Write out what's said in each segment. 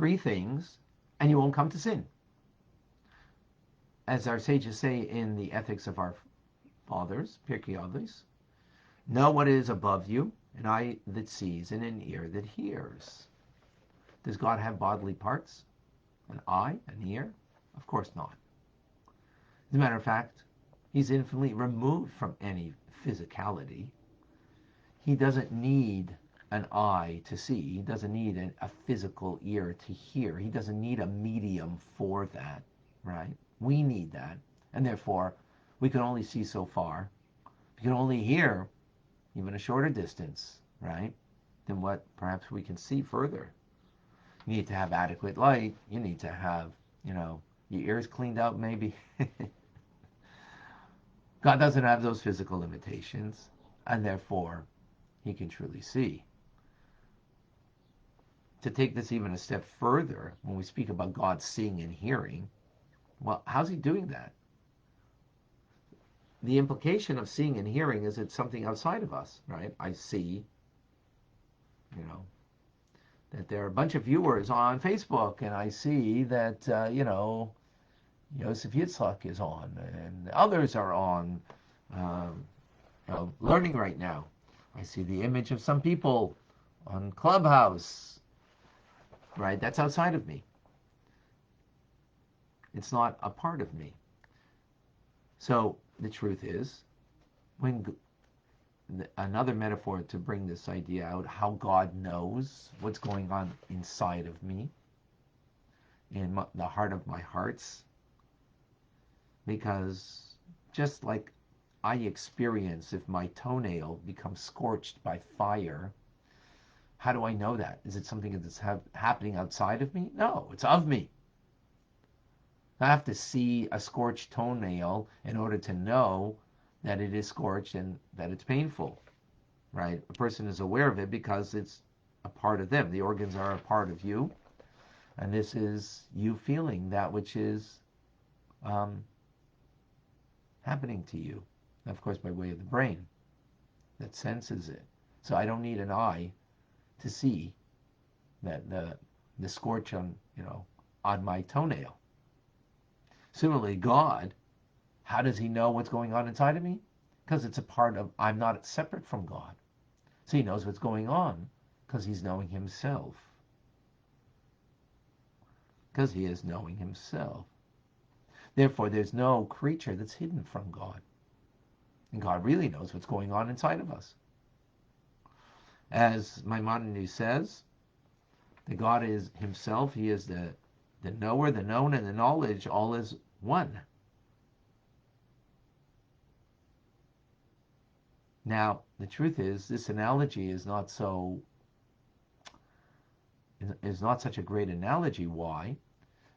three things, and you won't come to sin. As our sages say in the ethics of our fathers, Pirkei Avos, know what is above you, an eye that sees and an ear that hears. Does God have bodily parts? An eye, an ear? Of course not. As a matter of fact, he's infinitely removed from any physicality. He doesn't need an eye to see. He doesn't need a physical ear to hear. He doesn't need a medium for that, right? We need that. And therefore, we can only see so far. We can only hear even a shorter distance, right, than what perhaps we can see further. You need to have adequate light. You need to have, your ears cleaned out maybe. God doesn't have those physical limitations, and therefore he can truly see. To take this even a step further, when we speak about God seeing and hearing, well, how's he doing that? The implication of seeing and hearing is it's something outside of us, right? I see, that there are a bunch of viewers on Facebook, and I see that, Yosef Yitzhak is on, and others are on, learning right now. I see the image of some people on Clubhouse, right? That's outside of me. It's not a part of me. So the truth is, another metaphor to bring this idea out, how God knows what's going on inside of me, in the heart of my hearts, because just like I experience if my toenail becomes scorched by fire, how do I know that? Is it something that's happening outside of me? No, it's of me. I have to see a scorched toenail in order to know that it is scorched and that it's painful, right? A person is aware of it because it's a part of them. The organs are a part of you, and this is you feeling that which is happening to you. And of course, by way of the brain that senses it. So I don't need an eye to see that the scorch on my toenail. Similarly, God, how does he know what's going on inside of me? Because it's a part of, I'm not separate from God. So he knows what's going on because he's knowing himself. Because he is knowing himself. Therefore, there's no creature that's hidden from God. And God really knows what's going on inside of us. As Maimonides says, that God is himself, he is the knower, the known, and the knowledge, all is one. Now, the truth is, this analogy is not such a great analogy. Why?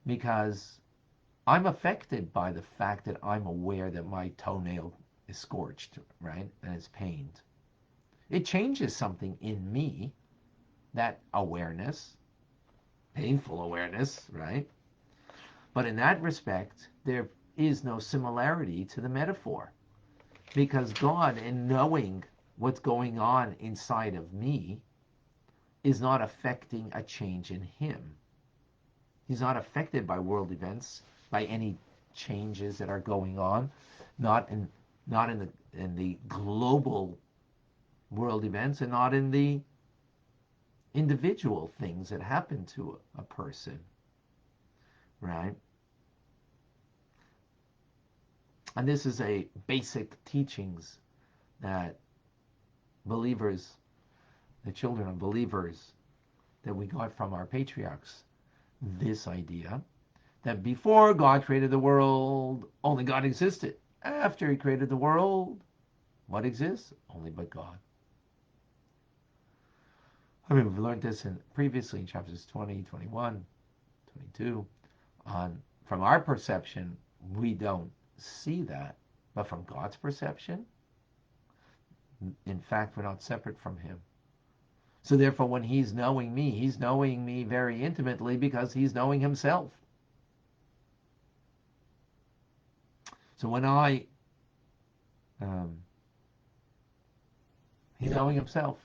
Because I'm affected by the fact that I'm aware that my toenail is scorched, right? And it's pained. It changes something in me, that awareness, painful awareness, right? But in that respect, there is no similarity to the metaphor. Because God, in knowing what's going on inside of me, is not affecting a change in him. He's not affected by world events, by any changes that are going on, not in the global world events, and not in the individual things that happen to a person, right? And this is a basic teachings that believers, the children of believers, that we got from our patriarchs. This idea that before God created the world, only God existed. After he created the world, what exists? Only but God. I mean, we've learned this previously in chapters 20, 21, 22. From our perception, we don't see that. But from God's perception, in fact, we're not separate from him. So therefore, when he's knowing me very intimately because he's knowing himself. So when he's knowing himself.